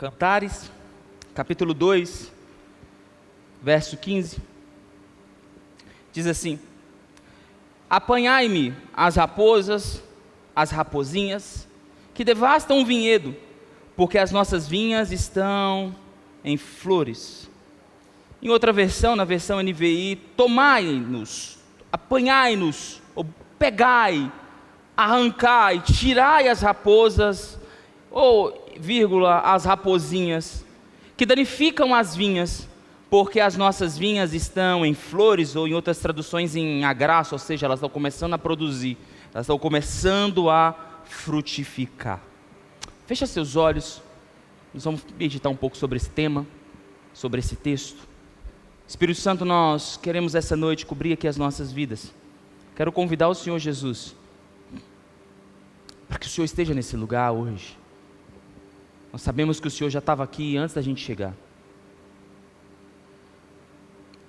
Cantares, capítulo 2, verso 15, diz assim: apanhai-me as raposas, as rapozinhas, que devastam o vinhedo, porque as nossas vinhas estão em flores. Em outra versão, na versão NVI, tomai-nos, apanhai-nos, ou pegai, arrancai, tirai as raposas, ou vírgula, as rapozinhas, que danificam as vinhas, porque as nossas vinhas estão em flores, ou em outras traduções em agraço, ou seja, elas estão começando a produzir, elas estão começando a frutificar. Fecha seus olhos, nós vamos meditar um pouco sobre esse tema, sobre esse texto. Espírito Santo, nós queremos essa noite cobrir aqui as nossas vidas. Quero convidar o Senhor Jesus, para que o Senhor esteja nesse lugar hoje. Nós sabemos que o Senhor já estava aqui antes da gente chegar.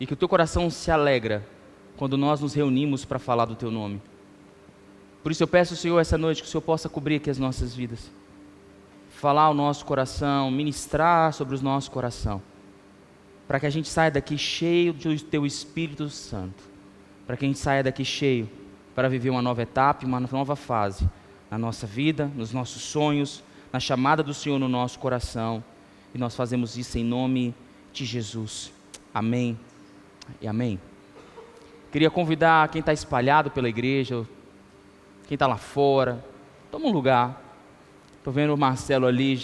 E que o teu coração se alegra quando nós nos reunimos para falar do teu nome. Por isso eu peço ao Senhor essa noite que o Senhor possa cobrir aqui as nossas vidas. Falar ao nosso coração, ministrar sobre o nosso coração. Para que a gente saia daqui cheio do teu Espírito Santo. Para que a gente saia daqui cheio para viver uma nova etapa, uma nova fase na nossa vida, nos nossos sonhos, na chamada do Senhor no nosso coração. E nós fazemos isso em nome de Jesus. Amém e amém. Queria convidar quem está espalhado pela igreja, quem está lá fora, toma um lugar. Estou vendo o Marcelo ali,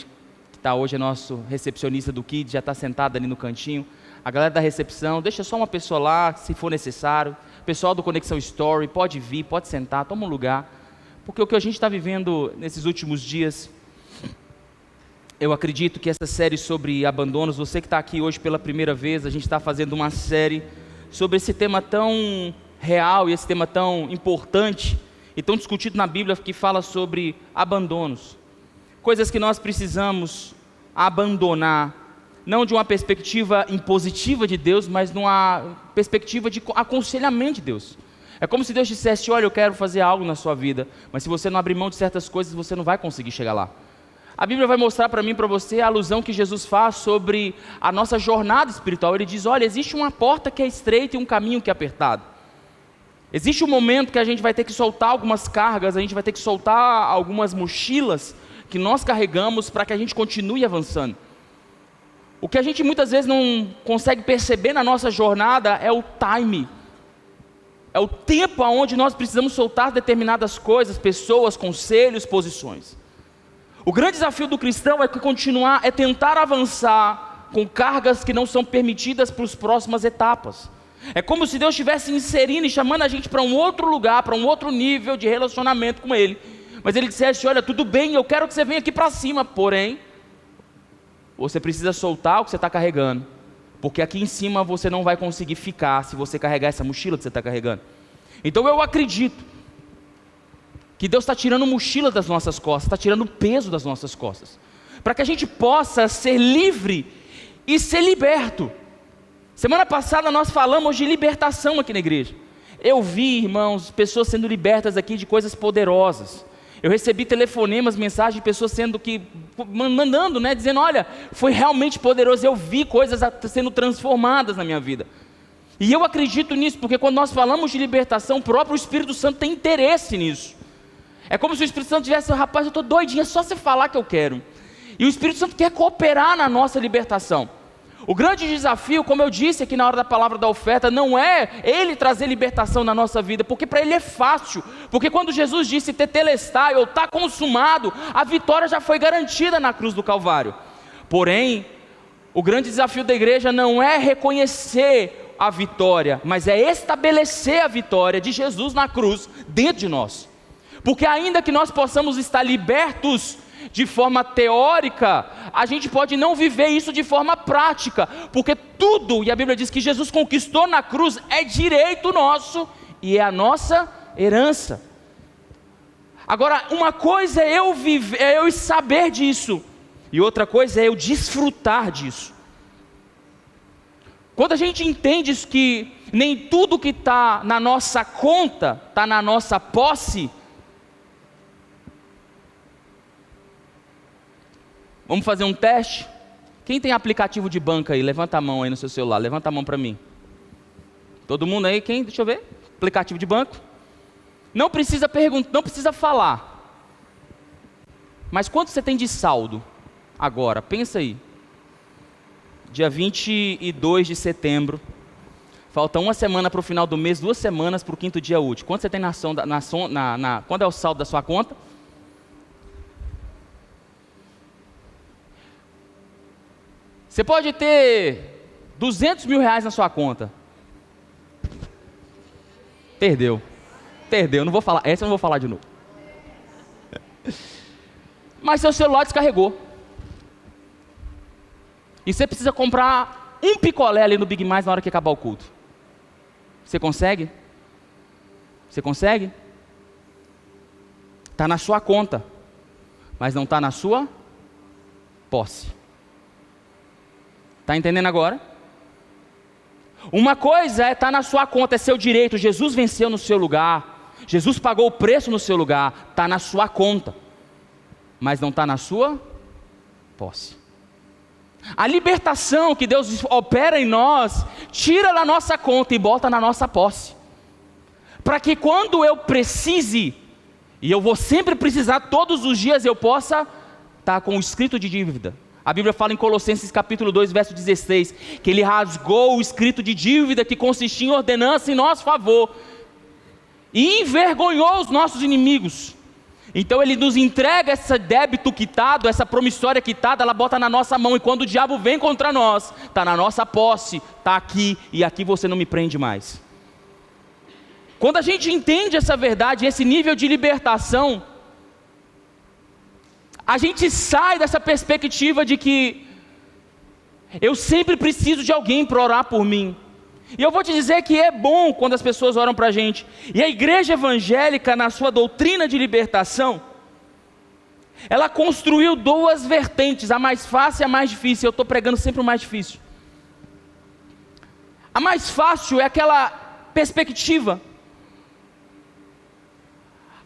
que está hoje, é nosso recepcionista do Kids, já está sentado ali no cantinho. A galera da recepção, deixa só uma pessoa lá, se for necessário. O pessoal do Conexão Story, pode vir, pode sentar, toma um lugar. Porque o que a gente está vivendo nesses últimos dias, eu acredito que essa série sobre abandonos, você que está aqui hoje pela primeira vez, a gente está fazendo uma série sobre esse tema tão real e esse tema tão importante e tão discutido na Bíblia, que fala sobre abandonos. Coisas que nós precisamos abandonar, não de uma perspectiva impositiva de Deus, mas numa perspectiva de aconselhamento de Deus. É como se Deus dissesse: olha, eu quero fazer algo na sua vida, mas se você não abrir mão de certas coisas, você não vai conseguir chegar lá. A Bíblia vai mostrar para mim e para você a alusão que Jesus faz sobre a nossa jornada espiritual. Ele diz: olha, existe uma porta que é estreita e um caminho que é apertado. Existe um momento que a gente vai ter que soltar algumas cargas, a gente vai ter que soltar algumas mochilas que nós carregamos para que a gente continue avançando. O que a gente muitas vezes não consegue perceber na nossa jornada é o time. É o tempo onde nós precisamos soltar determinadas coisas, pessoas, conselhos, posições. O grande desafio do cristão é tentar avançar com cargas que não são permitidas para as próximas etapas. É como se Deus estivesse inserindo e chamando a gente para um outro lugar, para um outro nível de relacionamento com Ele. Mas Ele dissesse: olha, tudo bem, eu quero que você venha aqui para cima, porém, você precisa soltar o que você está carregando, porque aqui em cima você não vai conseguir ficar se você carregar essa mochila que você está carregando. Então eu acredito que Deus está tirando mochila das nossas costas, está tirando peso das nossas costas, para que a gente possa ser livre e ser liberto. Semana passada nós falamos de libertação aqui na igreja. Eu vi, irmãos, pessoas sendo libertas aqui de coisas poderosas. Eu recebi telefonemas, mensagens de pessoas mandando, dizendo: olha, foi realmente poderoso, eu vi coisas sendo transformadas na minha vida. E eu acredito nisso, porque quando nós falamos de libertação, o próprio Espírito Santo tem interesse nisso. É como se o Espírito Santo tivesse: rapaz, eu estou doidinho, é só você falar que eu quero. E o Espírito Santo quer cooperar na nossa libertação. O grande desafio, como eu disse aqui na hora da palavra da oferta, não é Ele trazer libertação na nossa vida, porque para Ele é fácil. Porque quando Jesus disse tetelestai, ou está consumado, a vitória já foi garantida na cruz do Calvário. Porém, o grande desafio da igreja não é reconhecer a vitória, mas é estabelecer a vitória de Jesus na cruz dentro de nós. Porque ainda que nós possamos estar libertos de forma teórica, a gente pode não viver isso de forma prática, porque tudo, e a Bíblia diz que Jesus conquistou na cruz, é direito nosso e é a nossa herança. Agora, uma coisa é eu saber disso, e outra coisa é eu desfrutar disso. Quando a gente entende isso, que nem tudo que está na nossa conta está na nossa posse. Vamos fazer um teste? Quem tem aplicativo de banco aí? Levanta a mão aí no seu celular, levanta a mão para mim. Todo mundo aí, quem? Deixa eu ver. Aplicativo de banco. Não precisa perguntar, não precisa falar. Mas quanto você tem de saldo agora? Pensa aí. Dia 22 de setembro. Falta uma semana para o final do mês, 2 semanas para o 5º dia útil. Quanto você tem quando é o saldo da sua conta? Você pode ter 200 mil reais na sua conta. Perdeu, não vou falar, essa eu não vou falar de novo. Mas seu celular descarregou. E você precisa comprar um picolé ali no Big Mais na hora que acabar o culto. Você consegue? Você consegue? Está na sua conta, mas não está na sua posse. Está entendendo agora? Uma coisa é estar na sua conta, é seu direito. Jesus venceu no seu lugar. Jesus pagou o preço no seu lugar. Está na sua conta, mas não está na sua posse. A libertação que Deus opera em nós, tira da nossa conta e bota na nossa posse. Para que quando eu precise, e eu vou sempre precisar todos os dias, eu possa estar com o escrito de dívida. A Bíblia fala em Colossenses capítulo 2, verso 16, que Ele rasgou o escrito de dívida que consistia em ordenança em nosso favor, e envergonhou os nossos inimigos. Então Ele nos entrega esse débito quitado, essa promissória quitada, ela bota na nossa mão, e quando o diabo vem contra nós, está na nossa posse, está aqui, e aqui você não me prende mais. Quando a gente entende essa verdade, esse nível de libertação, a gente sai dessa perspectiva de que eu sempre preciso de alguém para orar por mim. E eu vou te dizer que é bom quando as pessoas oram para a gente. E a igreja evangélica, na sua doutrina de libertação, ela construiu 2 vertentes, a mais fácil e a mais difícil. Eu estou pregando sempre o mais difícil. A mais fácil é aquela perspectiva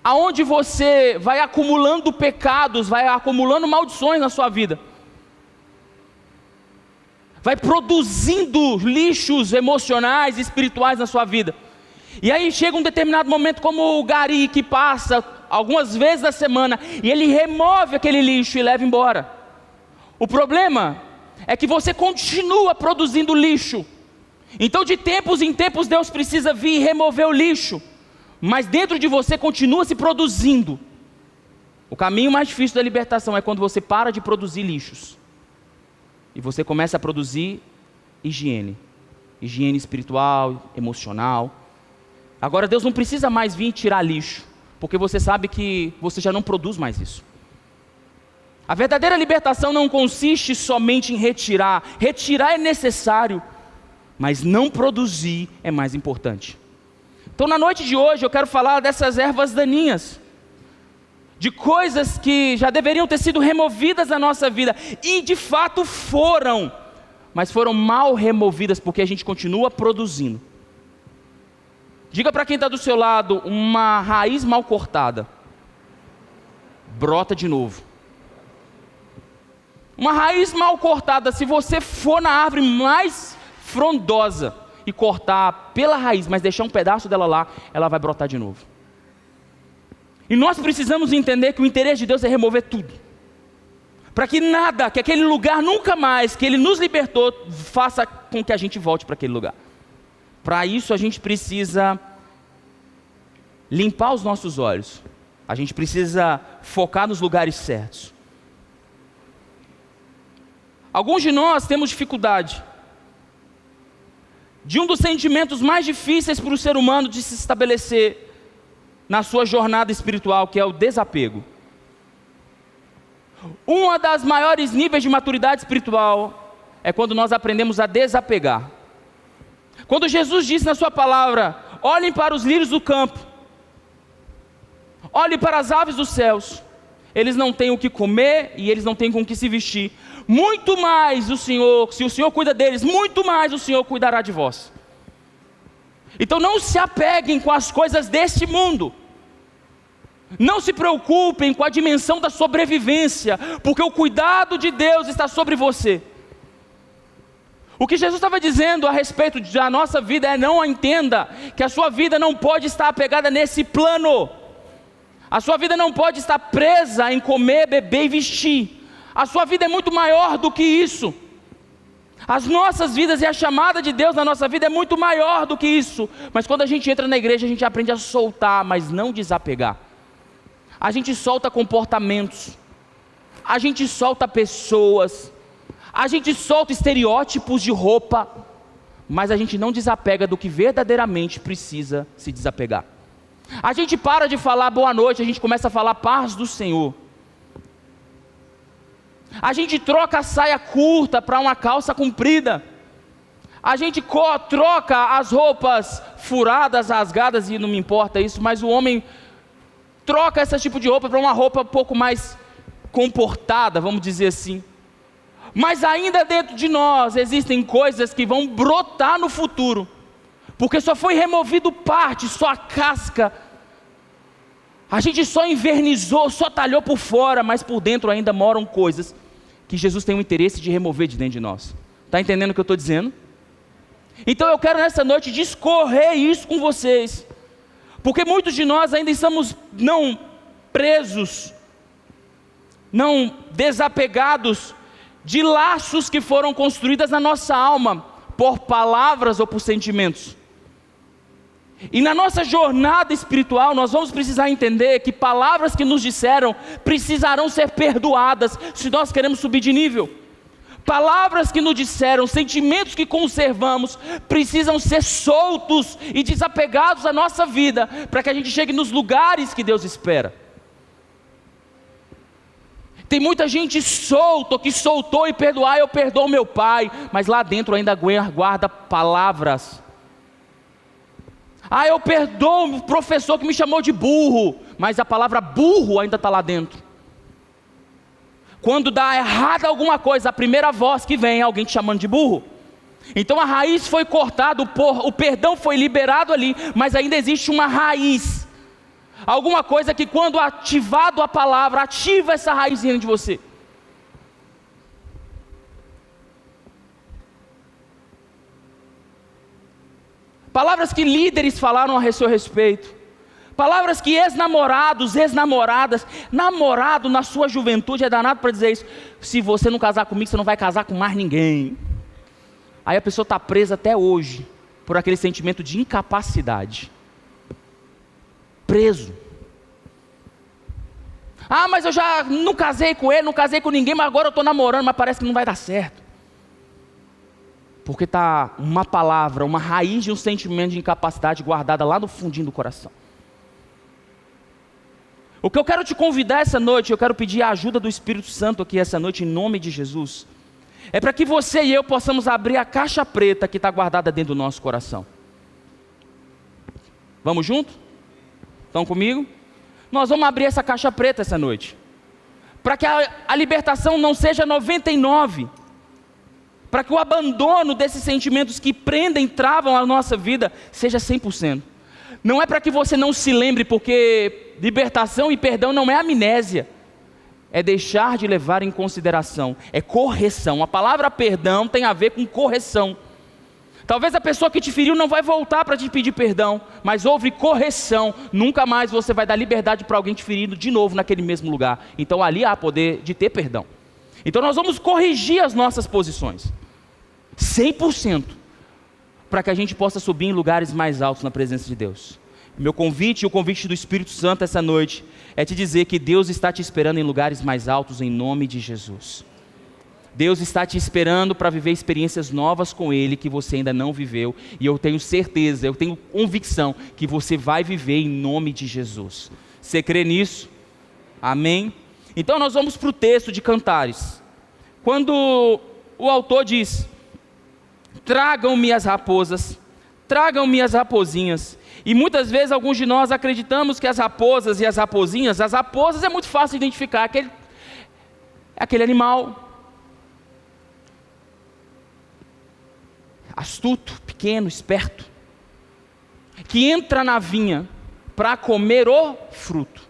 aonde você vai acumulando pecados, vai acumulando maldições na sua vida, vai produzindo lixos emocionais e espirituais na sua vida. E aí chega um determinado momento, como o gari que passa algumas vezes na semana, e ele remove aquele lixo e leva embora. O problema é que você continua produzindo lixo. Então de tempos em tempos Deus precisa vir e remover o lixo, mas dentro de você continua se produzindo. O caminho mais difícil da libertação é quando você para de produzir lixos e você começa a produzir higiene espiritual, emocional. Agora Deus não precisa mais vir tirar lixo, porque você sabe que você já não produz mais isso. A verdadeira libertação não consiste somente em retirar é necessário, mas não produzir é mais importante. Então na noite de hoje eu quero falar dessas ervas daninhas, de coisas que já deveriam ter sido removidas da nossa vida, e de fato foram, mas foram mal removidas porque a gente continua produzindo. Diga para quem está do seu lado: uma raiz mal cortada brota de novo. Uma raiz mal cortada, se você for na árvore mais frondosa e cortar pela raiz, mas deixar um pedaço dela lá, ela vai brotar de novo. E nós precisamos entender que o interesse de Deus é remover tudo, para que nada, que aquele lugar nunca mais, que Ele nos libertou, faça com que a gente volte para aquele lugar. Para isso a gente precisa limpar os nossos olhos, a gente precisa focar nos lugares certos. Alguns de nós temos dificuldade de um dos sentimentos mais difíceis para o ser humano de se estabelecer na sua jornada espiritual, que é o desapego. Uma das maiores níveis de maturidade espiritual é quando nós aprendemos a desapegar. Quando Jesus disse na sua palavra: olhem para os lírios do campo, olhem para as aves dos céus, eles não têm o que comer e eles não têm com o que se vestir, muito mais o Senhor, se o Senhor cuida deles, muito mais o Senhor cuidará de vós. Então não se apeguem com as coisas deste mundo, não se preocupem com a dimensão da sobrevivência, porque o cuidado de Deus está sobre você. O que Jesus estava dizendo a respeito da nossa vida é: não entenda que a sua vida não pode estar apegada nesse plano. A sua vida não pode estar presa em comer, beber e vestir. A sua vida é muito maior do que isso. As nossas vidas e a chamada de Deus na nossa vida é muito maior do que isso. Mas quando a gente entra na igreja, a gente aprende a soltar, mas não desapegar. A gente solta comportamentos, a gente solta pessoas, a gente solta estereótipos de roupa, mas a gente não desapega do que verdadeiramente precisa se desapegar. A gente para de falar boa noite, a gente começa a falar paz do Senhor. A gente troca a saia curta para uma calça comprida. A gente troca as roupas furadas, rasgadas, e não me importa isso, mas o homem troca esse tipo de roupa para uma roupa um pouco mais comportada, vamos dizer assim. Mas ainda dentro de nós existem coisas que vão brotar no futuro, porque só foi removido parte, só a casca. A gente só invernizou, só talhou por fora, mas por dentro ainda moram coisas que Jesus tem o interesse de remover de dentro de nós. Está entendendo o que eu estou dizendo? Então eu quero nessa noite discorrer isso com vocês, porque muitos de nós ainda estamos não presos, não desapegados de laços que foram construídos na nossa alma, por palavras ou por sentimentos. E na nossa jornada espiritual, nós vamos precisar entender que palavras que nos disseram precisarão ser perdoadas, se nós queremos subir de nível. Palavras que nos disseram, sentimentos que conservamos, precisam ser soltos e desapegados da nossa vida, para que a gente chegue nos lugares que Deus espera. Tem muita gente solta, que soltou e perdoar, eu perdoo meu pai, mas lá dentro ainda guarda palavras. Eu perdoo o professor que me chamou de burro, mas a palavra burro ainda está lá dentro. Quando dá errado alguma coisa, a primeira voz que vem é alguém te chamando de burro. Então a raiz foi cortada, o perdão foi liberado ali, mas ainda existe uma raiz. Alguma coisa que quando ativado a palavra, ativa essa raizinha de você. Palavras que líderes falaram a seu respeito. Palavras que ex-namorados, ex-namoradas, namorado na sua juventude é danado para dizer isso. Se você não casar comigo, você não vai casar com mais ninguém. Aí a pessoa está presa até hoje, por aquele sentimento de incapacidade. Preso. Mas eu já não casei com ele, não casei com ninguém, mas agora eu estou namorando, mas parece que não vai dar certo. Porque está uma palavra, uma raiz de um sentimento de incapacidade guardada lá no fundinho do coração. O que eu quero te convidar essa noite, eu quero pedir a ajuda do Espírito Santo aqui essa noite, em nome de Jesus, é para que você e eu possamos abrir a caixa preta que está guardada dentro do nosso coração. Vamos junto? Estão comigo? Nós vamos abrir essa caixa preta essa noite, para que a libertação não seja 99%, para que o abandono desses sentimentos que prendem, travam a nossa vida, seja 100%. Não é para que você não se lembre, porque libertação e perdão não é amnésia, é deixar de levar em consideração, é correção. A palavra perdão tem a ver com correção. Talvez a pessoa que te feriu não vai voltar para te pedir perdão, mas houve correção. Nunca mais você vai dar liberdade para alguém te ferindo de novo naquele mesmo lugar. Então ali há poder de ter perdão. Então nós vamos corrigir as nossas posições 100%, para que a gente possa subir em lugares mais altos na presença de Deus. Meu convite e o convite do Espírito Santo essa noite é te dizer que Deus está te esperando em lugares mais altos em nome de Jesus. Deus está te esperando para viver experiências novas com Ele que você ainda não viveu, e eu tenho certeza, eu tenho convicção que você vai viver em nome de Jesus. Você crê nisso? Amém? Então nós vamos para o texto de Cantares, quando o autor diz: tragam-me as raposas, tragam-me as raposinhas. E muitas vezes alguns de nós acreditamos que as raposas e as raposas é muito fácil de identificar, aquele animal astuto, pequeno, esperto, que entra na vinha para comer o fruto.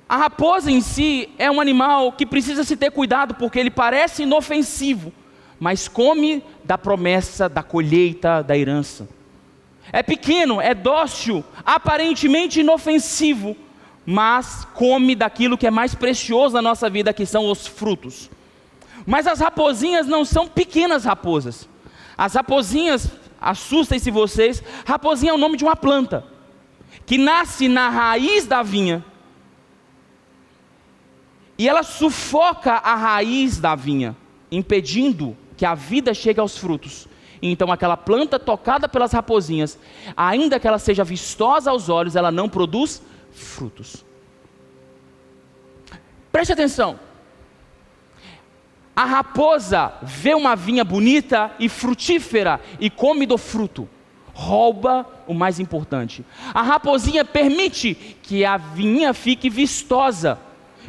A raposa em si é um animal que precisa se ter cuidado, porque ele parece inofensivo, mas come da promessa, da colheita, da herança. É pequeno, é dócil, aparentemente inofensivo, mas come daquilo que é mais precioso na nossa vida, que são os frutos. Mas as raposinhas não são pequenas raposas. As raposinhas, assustem-se vocês, raposinha é o nome de uma planta, que nasce na raiz da vinha, e ela sufoca a raiz da vinha, impedindo que a vida chegue aos frutos. Então aquela planta tocada pelas raposinhas, ainda que ela seja vistosa aos olhos, ela não produz frutos. Preste atenção. A raposa vê uma vinha bonita e frutífera e come do fruto. Rouba o mais importante. A raposinha permite que a vinha fique vistosa,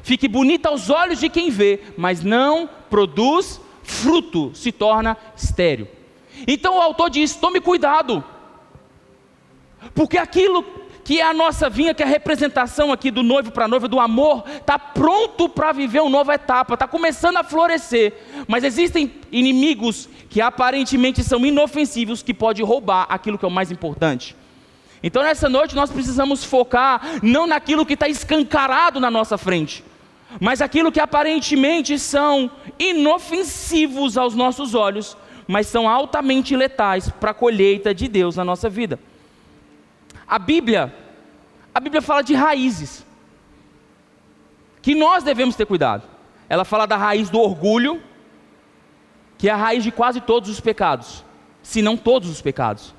fique bonita aos olhos de quem vê, mas não produz fruto, se torna estéril. Então o autor diz: tome cuidado, porque aquilo que é a nossa vinha, que é a representação aqui do noivo para a noiva, do amor, está pronto para viver uma nova etapa, está começando a florescer, mas existem inimigos que aparentemente são inofensivos, que podem roubar aquilo que é o mais importante. Então nessa noite nós precisamos focar não naquilo que está escancarado na nossa frente, mas aquilo que aparentemente são inofensivos aos nossos olhos, mas são altamente letais para a colheita de Deus na nossa vida. A Bíblia fala de raízes, que nós devemos ter cuidado. Ela fala da raiz do orgulho, que é a raiz de quase todos os pecados, se não todos os pecados.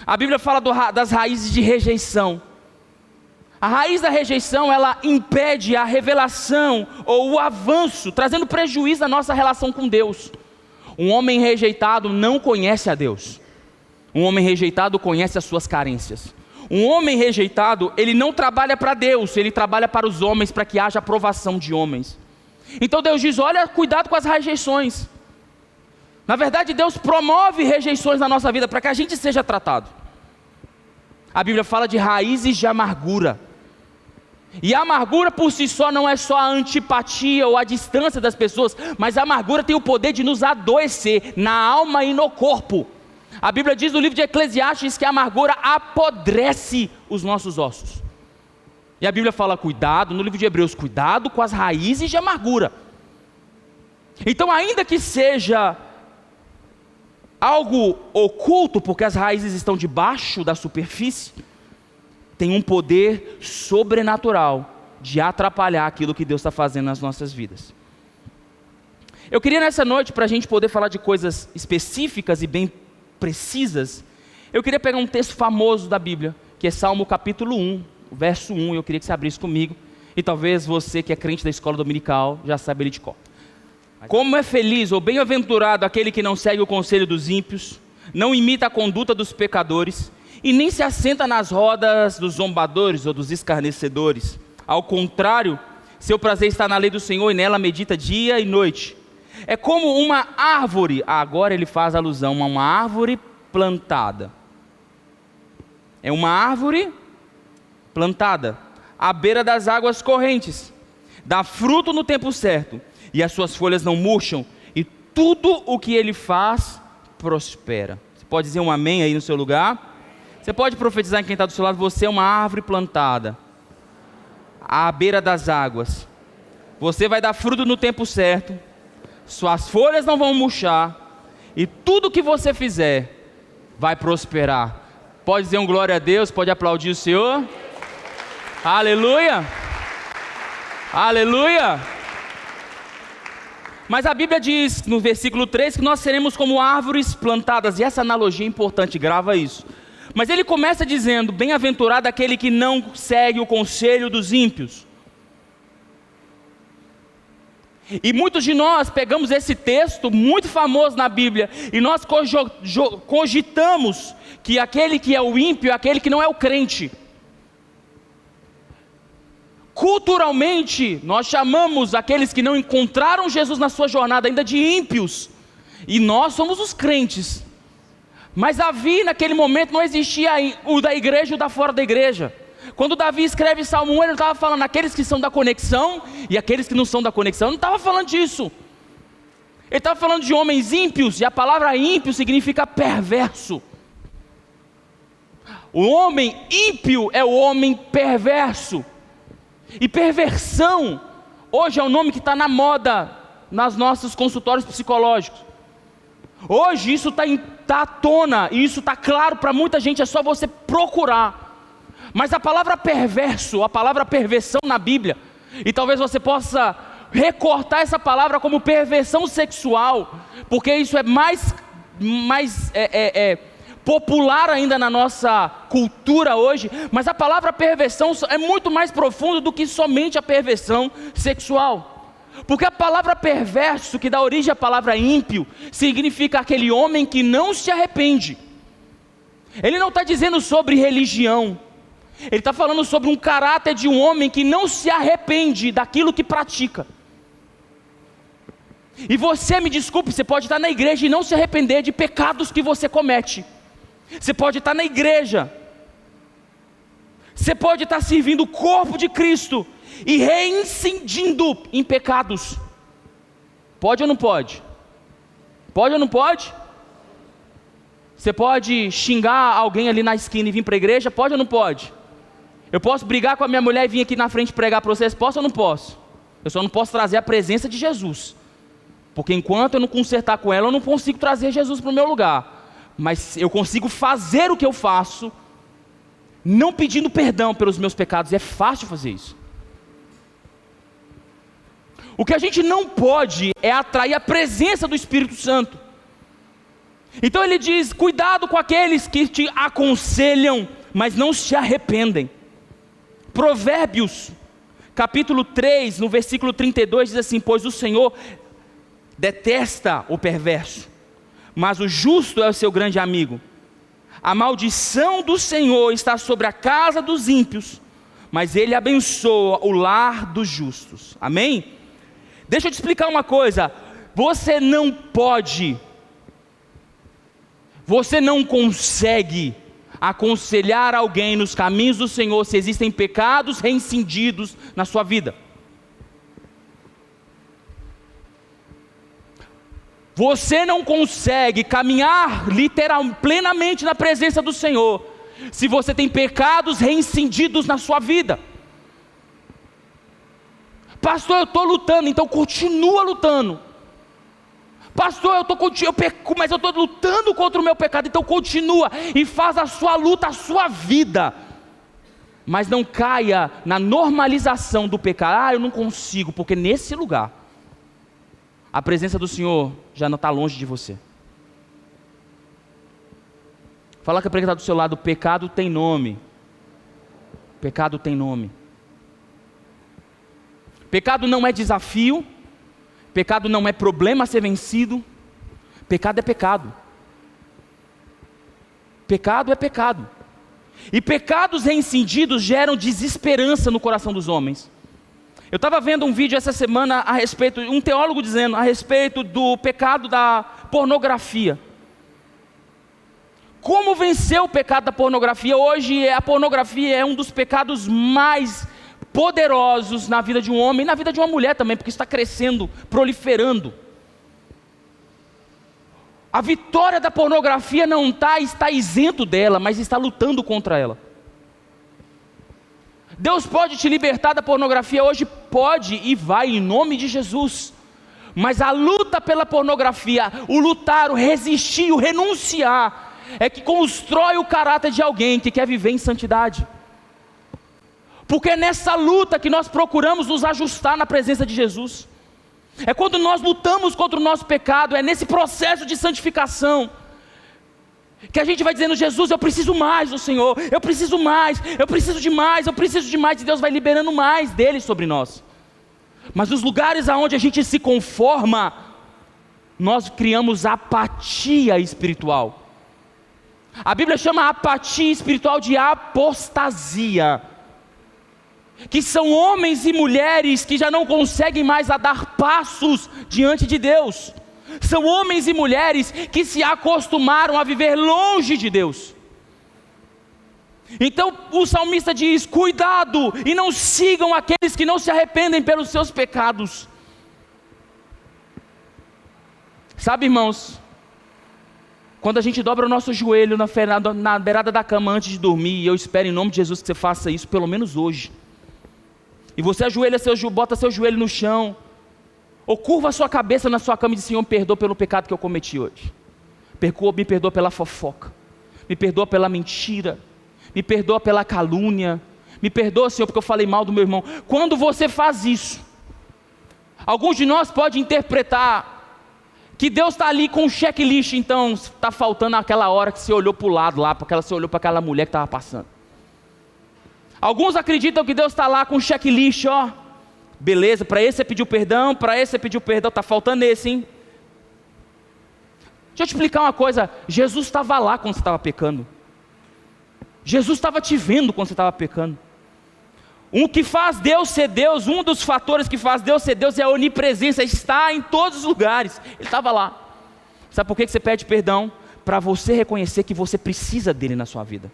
A Bíblia fala das raízes de rejeição. A raiz da rejeição, ela impede a revelação ou o avanço, trazendo prejuízo à nossa relação com Deus. Um homem rejeitado não conhece a Deus. Um homem rejeitado conhece as suas carências. Um homem rejeitado, ele não trabalha para Deus, ele trabalha para os homens, para que haja aprovação de homens. Então Deus diz: olha, cuidado com as rejeições. Na verdade, Deus promove rejeições na nossa vida, para que a gente seja tratado. A Bíblia fala de raízes de amargura. E a amargura por si só não é só a antipatia ou a distância das pessoas, mas a amargura tem o poder de nos adoecer na alma e no corpo. A Bíblia diz no livro de Eclesiastes que a amargura apodrece os nossos ossos. E a Bíblia fala: cuidado, no livro de Hebreus, cuidado com as raízes de amargura. Então, ainda que seja algo oculto, porque as raízes estão debaixo da superfície, tem um poder sobrenatural de atrapalhar aquilo que Deus está fazendo nas nossas vidas. Eu queria nessa noite, para a gente poder falar de coisas específicas e bem precisas, eu queria pegar um texto famoso da Bíblia, que é Salmo capítulo 1, verso 1, eu queria que você abrisse comigo, e talvez você que é crente da escola dominical já saiba ele de cor. Como é feliz ou bem-aventurado aquele que não segue o conselho dos ímpios, não imita a conduta dos pecadores, e nem se assenta nas rodas dos zombadores ou dos escarnecedores. Ao contrário, seu prazer está na lei do Senhor, e nela medita dia e noite. É como uma árvore, agora ele faz alusão a uma árvore plantada. É uma árvore plantada à beira das águas correntes, dá fruto no tempo certo, e as suas folhas não murcham, e tudo o que ele faz prospera. Você pode dizer um amém aí no seu lugar? Você pode profetizar em quem está do seu lado: você é uma árvore plantada à beira das águas, você vai dar fruto no tempo certo, suas folhas não vão murchar, e tudo que você fizer vai prosperar. Pode dizer um glória a Deus, pode aplaudir o Senhor. Aleluia, aleluia. Mas a Bíblia diz no versículo 3 que nós seremos como árvores plantadas, e essa analogia é importante, grava isso. Mas ele começa dizendo: bem-aventurado aquele que não segue o conselho dos ímpios. E muitos de nós pegamos esse texto muito famoso na Bíblia, e nós cogitamos que aquele que é o ímpio é aquele que não é o crente. Culturalmente, nós chamamos aqueles que não encontraram Jesus na sua jornada ainda de ímpios, e nós somos os crentes. Mas Davi, naquele momento, não existia o da igreja e o da fora da igreja. Quando Davi escreve Salmo 1, ele não estava falando aqueles que são da conexão e aqueles que não são da conexão, ele não estava falando disso. Ele estava falando de homens ímpios, e a palavra ímpio significa perverso. O homem ímpio é o homem perverso. E perversão, hoje é o nome que está na moda nos nossos consultórios psicológicos. Hoje isso está à tona, e isso está claro para muita gente, é só você procurar. Mas a palavra perverso, a palavra perversão na Bíblia, e talvez você possa recortar essa palavra como perversão sexual, porque isso é mais popular ainda na nossa cultura hoje, mas a palavra perversão é muito mais profunda do que somente a perversão sexual. Porque a palavra perverso, que dá origem à palavra ímpio, significa aquele homem que não se arrepende. Ele não está dizendo sobre religião, ele está falando sobre um caráter de um homem que não se arrepende daquilo que pratica. E você, me desculpe, você pode estar na igreja e não se arrepender de pecados que você comete. Você pode estar na igreja, você pode estar servindo o corpo de Cristo e reincidindo em pecados. Pode ou não pode? Pode ou não pode? Você pode xingar alguém ali na esquina e vir para a igreja? Pode ou não pode? Eu posso brigar com a minha mulher e vir aqui na frente pregar para vocês? Posso ou não posso? Eu só não posso trazer a presença de Jesus, porque enquanto eu não consertar com ela, eu não consigo trazer Jesus para o meu lugar. Mas eu consigo fazer o que eu faço, não pedindo perdão pelos meus pecados. É fácil fazer isso. O que a gente não pode é atrair a presença do Espírito Santo. Então ele diz: cuidado com aqueles que te aconselham, mas não se arrependem. Provérbios, capítulo 3, no versículo 32, diz assim: pois o Senhor detesta o perverso, mas o justo é o seu grande amigo. A maldição do Senhor está sobre a casa dos ímpios, mas Ele abençoa o lar dos justos. Amém? Deixa eu te explicar uma coisa. Você não pode, você não consegue aconselhar alguém nos caminhos do Senhor se existem pecados reincindidos na sua vida. Você não consegue caminhar plenamente na presença do Senhor se você tem pecados reincindidos na sua vida. Pastor, eu estou lutando, então continua lutando. Pastor, mas eu estou lutando contra o meu pecado, então continua e faz a sua luta, a sua vida. Mas não caia na normalização do pecado. Eu não consigo, porque nesse lugar a presença do Senhor já não está longe de você. Fala que a presença do seu lado: pecado tem nome. Pecado tem nome. Pecado não é desafio. Pecado não é problema a ser vencido. Pecado é pecado. Pecado é pecado. E pecados reincindidos geram desesperança no coração dos homens. Eu estava vendo um vídeo essa semana a respeito, um teólogo dizendo a respeito do pecado da pornografia. Como vencer o pecado da pornografia? Hoje a pornografia é um dos pecados mais poderosos na vida de um homem e na vida de uma mulher também, porque está crescendo, proliferando. A vitória da pornografia não está isento dela, mas está lutando contra ela. Deus pode te libertar da pornografia hoje? Pode e vai, em nome de Jesus. Mas a luta pela pornografia, o lutar, o resistir, o renunciar, é que constrói o caráter de alguém que quer viver em santidade. Porque é nessa luta que nós procuramos nos ajustar na presença de Jesus. É quando nós lutamos contra o nosso pecado, é nesse processo de santificação que a gente vai dizendo: Jesus, eu preciso mais do Senhor, eu preciso mais, eu preciso de mais, eu preciso de mais, e Deus vai liberando mais dele sobre nós. Mas nos lugares aonde a gente se conforma, nós criamos apatia espiritual. A Bíblia chama a apatia espiritual de apostasia, que são homens e mulheres que já não conseguem mais a dar passos diante de Deus. São homens e mulheres que se acostumaram a viver longe de Deus. Então o salmista diz: cuidado e não sigam aqueles que não se arrependem pelos seus pecados. Sabe, irmãos, quando a gente dobra o nosso joelho na beirada da cama antes de dormir, e eu espero em nome de Jesus que você faça isso pelo menos hoje, e você ajoelha bota seu joelho no chão, ou curva a sua cabeça na sua cama e diz: Senhor, me perdoa pelo pecado que eu cometi hoje, me perdoa pela fofoca, me perdoa pela mentira, me perdoa pela calúnia, me perdoa, Senhor, porque eu falei mal do meu irmão. Quando você faz isso, alguns de nós podem interpretar que Deus está ali com um checklist. Então está faltando aquela hora que você olhou para o lado lá, porque você olhou para aquela mulher que estava passando. Alguns acreditam que Deus está lá com um checklist, ó, beleza, para esse você pediu perdão, para esse você pediu perdão, está faltando esse, hein? Deixa eu te explicar uma coisa, Jesus estava lá quando você estava pecando, Jesus estava te vendo quando você estava pecando. O que faz Deus ser Deus, um dos fatores que faz Deus ser Deus é a onipresença, está em todos os lugares, Ele estava lá. Sabe por que você pede perdão? Para você reconhecer que você precisa dEle na sua vida.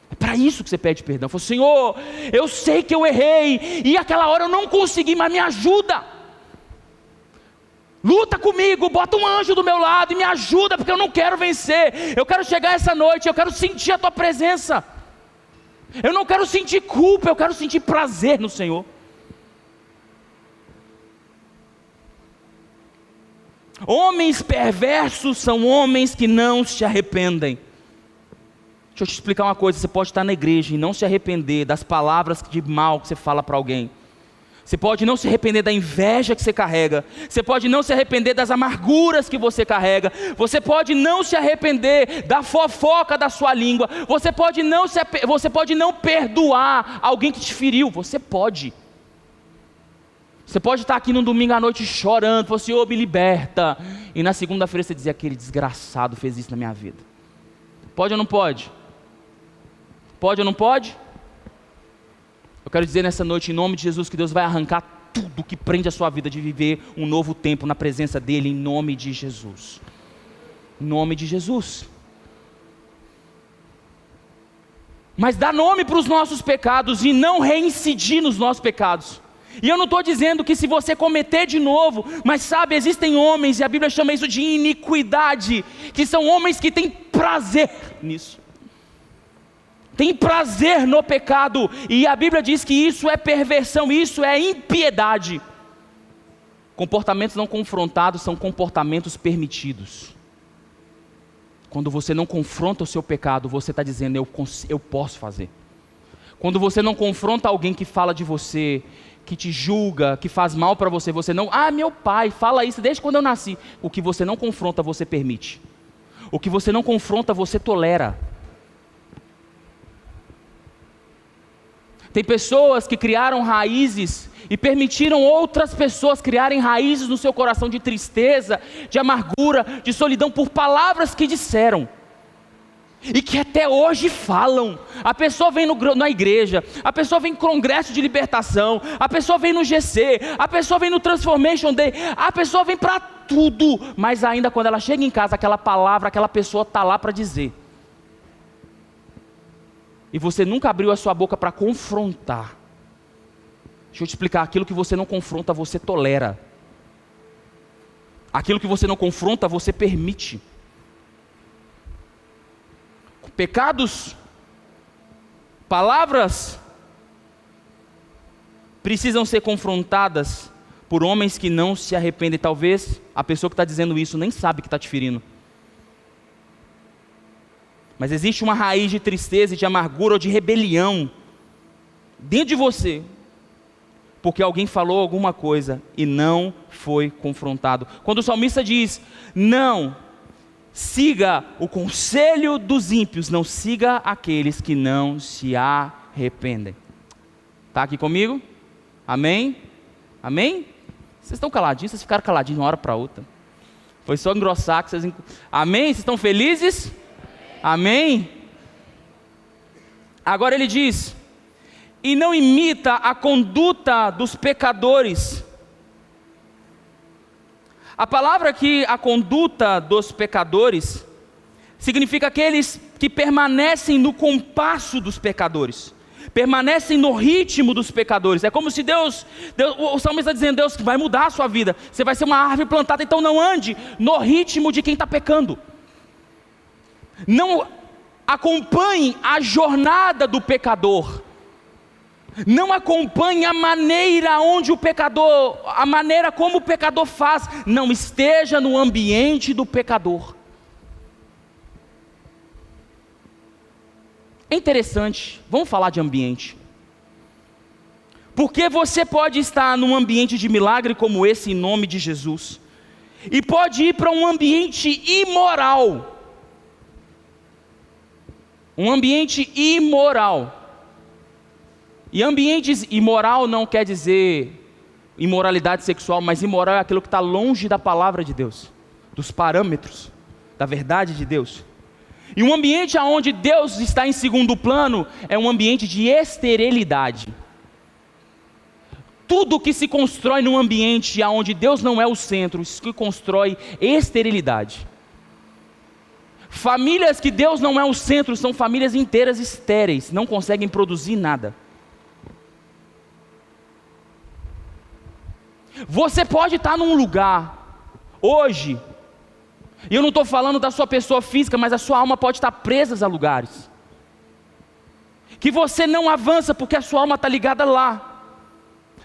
É para isso que você pede perdão. Fala: Senhor, eu sei que eu errei, e aquela hora eu não consegui, mas me ajuda. Luta comigo, bota um anjo do meu lado e me ajuda, porque eu não quero vencer. Eu quero chegar essa noite, eu quero sentir a Tua presença. Eu não quero sentir culpa, eu quero sentir prazer no Senhor. Homens perversos são homens que não se arrependem. Deixa eu te explicar uma coisa: você pode estar na igreja e não se arrepender das palavras de mal que você fala para alguém. Você pode não se arrepender da inveja que você carrega. Você pode não se arrepender das amarguras que você carrega. Você pode não se arrepender da fofoca da sua língua. Você pode não perdoar alguém que te feriu. Você pode. Você pode estar aqui no domingo à noite chorando, falar: Senhor, me liberta. E na segunda-feira você dizer: aquele desgraçado fez isso na minha vida. Pode ou não pode? Pode ou não pode? Eu quero dizer nessa noite, em nome de Jesus, que Deus vai arrancar tudo que prende a sua vida de viver um novo tempo na presença dEle, em nome de Jesus. Em nome de Jesus. Mas dá nome para os nossos pecados e não reincidir nos nossos pecados. E eu não estou dizendo que se você cometer de novo, mas sabe, existem homens, e a Bíblia chama isso de iniquidade, que são homens que têm prazer nisso. Tem prazer no pecado, e a Bíblia diz que isso é perversão, isso é impiedade. Comportamentos não confrontados são comportamentos permitidos. Quando você não confronta o seu pecado, você está dizendo: eu posso fazer. Quando você não confronta alguém que fala de você, que te julga, que faz mal para você, você não: meu pai fala isso desde quando eu nasci. O que você não confronta, você permite. O que você não confronta, você tolera. Tem pessoas que criaram raízes e permitiram outras pessoas criarem raízes no seu coração de tristeza, de amargura, de solidão, por palavras que disseram e que até hoje falam. A pessoa vem na igreja, a pessoa vem no congresso de libertação, a pessoa vem no GC, a pessoa vem no Transformation Day, a pessoa vem para tudo, mas ainda quando ela chega em casa, aquela palavra, aquela pessoa está lá para dizer. E você nunca abriu a sua boca para confrontar. Deixa eu te explicar: aquilo que você não confronta, você tolera. Aquilo que você não confronta, você permite. Pecados, palavras, precisam ser confrontadas por homens que não se arrependem. Talvez a pessoa que está dizendo isso nem sabe que está te ferindo. Mas existe uma raiz de tristeza, de amargura ou de rebelião dentro de você, porque alguém falou alguma coisa e não foi confrontado. Quando o salmista diz: não siga o conselho dos ímpios, não siga aqueles que não se arrependem. Está aqui comigo? Amém? Amém? Vocês estão caladinhos? Vocês ficaram caladinhos de uma hora para outra. Foi só engrossar que vocês... Amém? Vocês estão felizes? Amém? Agora ele diz: e não imita a conduta dos pecadores. A palavra aqui, a conduta dos pecadores, significa aqueles que permanecem no compasso dos pecadores, permanecem no ritmo dos pecadores. É como se Deus, o salmista está dizendo, Deus vai mudar a sua vida, você vai ser uma árvore plantada, então não ande no ritmo de quem está pecando. Não acompanhe a jornada do pecador. Não acompanhe a maneira onde o pecador, a maneira como o pecador faz. Não esteja no ambiente do pecador. É interessante, vamos falar de ambiente. Porque você pode estar num ambiente de milagre como esse, em nome de Jesus, e pode ir para um ambiente imoral. Um ambiente imoral. E ambientes imoral não quer dizer imoralidade sexual, mas imoral é aquilo que está longe da palavra de Deus, dos parâmetros, da verdade de Deus. E um ambiente onde Deus está em segundo plano é um ambiente de esterilidade. Tudo que se constrói num ambiente onde Deus não é o centro, isso que constrói esterilidade. Famílias que Deus não é o centro são famílias inteiras estéreis, não conseguem produzir nada. Você pode estar num lugar, hoje, e eu não estou falando da sua pessoa física, mas a sua alma pode estar presa a lugares, que você não avança porque a sua alma está ligada lá.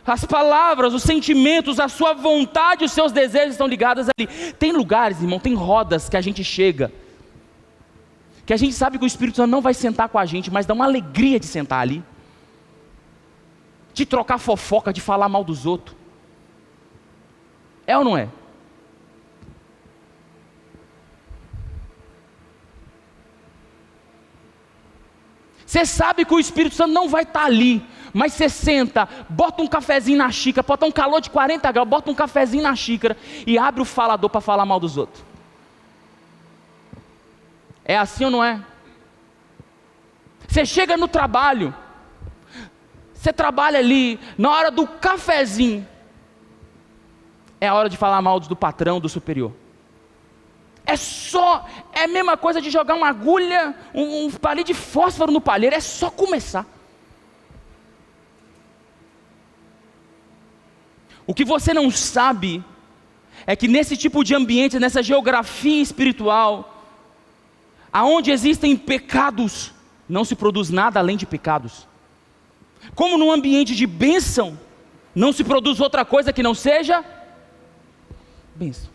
As palavras, os sentimentos, a sua vontade, os seus desejos estão ligados ali. Tem lugares, irmão, tem rodas que a gente chega, que a gente sabe que o Espírito Santo não vai sentar com a gente, mas dá uma alegria de sentar ali, de trocar fofoca, de falar mal dos outros. É ou não é? Você sabe que o Espírito Santo não vai estar ali, mas você senta, bota um cafezinho na xícara, bota um calor de 40 graus, bota um cafezinho na xícara e abre o falador para falar mal dos outros. É assim ou não é? Você chega no trabalho, você trabalha ali, na hora do cafezinho, é a hora de falar mal do patrão, do superior. É a mesma coisa de jogar uma agulha, um palito de fósforo no palheiro, é só começar. O que você não sabe é que nesse tipo de ambiente, nessa geografia espiritual, aonde existem pecados, não se produz nada além de pecados. Como num ambiente de bênção, não se produz outra coisa que não seja bênção.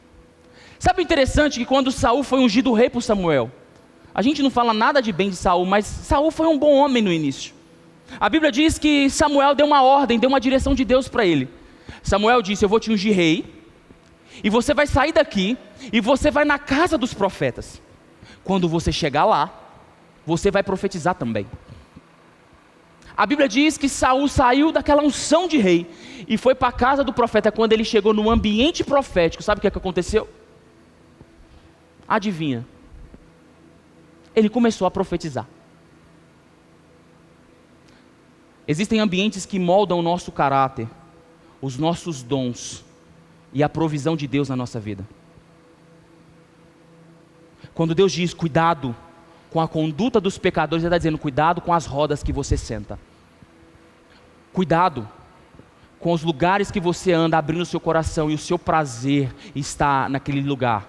Sabe o interessante que quando Saul foi ungido rei por Samuel, a gente não fala nada de bem de Saul, mas Saul foi um bom homem no início. A Bíblia diz que Samuel deu uma ordem, deu uma direção de Deus para ele. Samuel disse: eu vou te ungir rei, e você vai sair daqui, e você vai na casa dos profetas. Quando você chegar lá, você vai profetizar também. A Bíblia diz que Saul saiu daquela unção de rei, e foi para a casa do profeta. Quando ele chegou no ambiente profético, sabe o que aconteceu? Adivinha? Ele começou a profetizar. Existem ambientes que moldam o nosso caráter, os nossos dons e a provisão de Deus na nossa vida. Quando Deus diz cuidado com a conduta dos pecadores, Ele está dizendo cuidado com as rodas que você senta. Cuidado com os lugares que você anda, abrindo o seu coração, e o seu prazer está naquele lugar.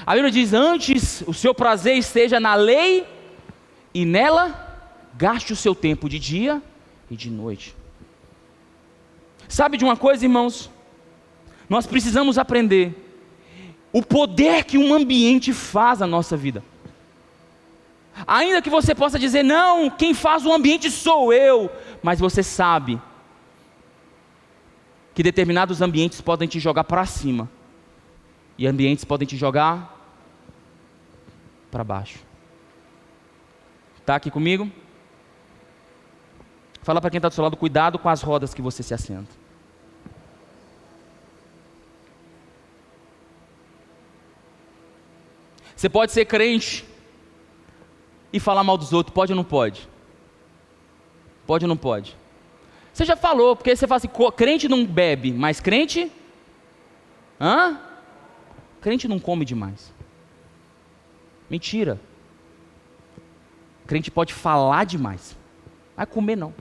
A Bíblia diz: antes o seu prazer esteja na lei, e nela gaste o seu tempo de dia e de noite. Sabe de uma coisa, irmãos? Nós precisamos aprender o poder que um ambiente faz na nossa vida. Ainda que você possa dizer: não, quem faz o ambiente sou eu, mas você sabe que determinados ambientes podem te jogar para cima, e ambientes podem te jogar para baixo. Está aqui comigo? Fala para quem está do seu lado: cuidado com as rodas que você se assenta. Você pode ser crente e falar mal dos outros, pode ou não pode? Pode ou não pode? Você já falou, porque você fala assim: crente não bebe, mas crente? Crente não come demais. Mentira. Crente pode falar demais. Vai comer não.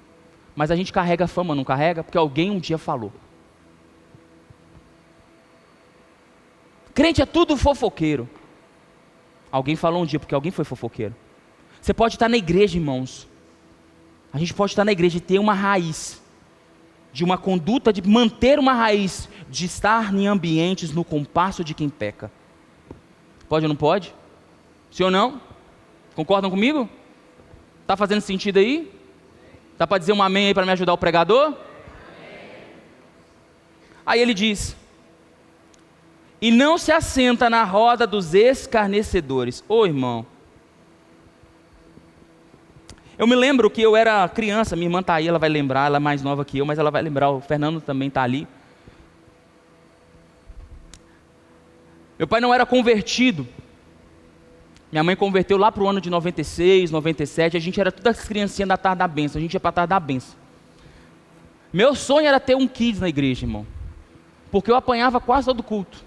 Mas a gente carrega fama, não carrega? Porque alguém um dia falou. Crente é tudo fofoqueiro. Alguém falou um dia, porque alguém foi fofoqueiro. Você pode estar na igreja, irmãos. A gente pode estar na igreja e ter uma raiz, de uma conduta, de manter uma raiz, de estar em ambientes no compasso de quem peca. Pode ou não pode? Sim ou não? Concordam comigo? Está fazendo sentido aí? Dá para dizer um amém aí para me ajudar o pregador? Aí ele diz: e não se assenta na roda dos escarnecedores. Ô irmão, eu me lembro que eu era criança, minha irmã está aí, ela vai lembrar, ela é mais nova que eu, mas ela vai lembrar, o Fernando também está ali. Meu pai não era convertido. Minha mãe converteu lá para o ano de 96, 97, a gente era todas as criancinhas da tarde da bênção, a gente ia para a tarde da bênção. Meu sonho era ter um kids na igreja, irmão, porque eu apanhava quase todo culto.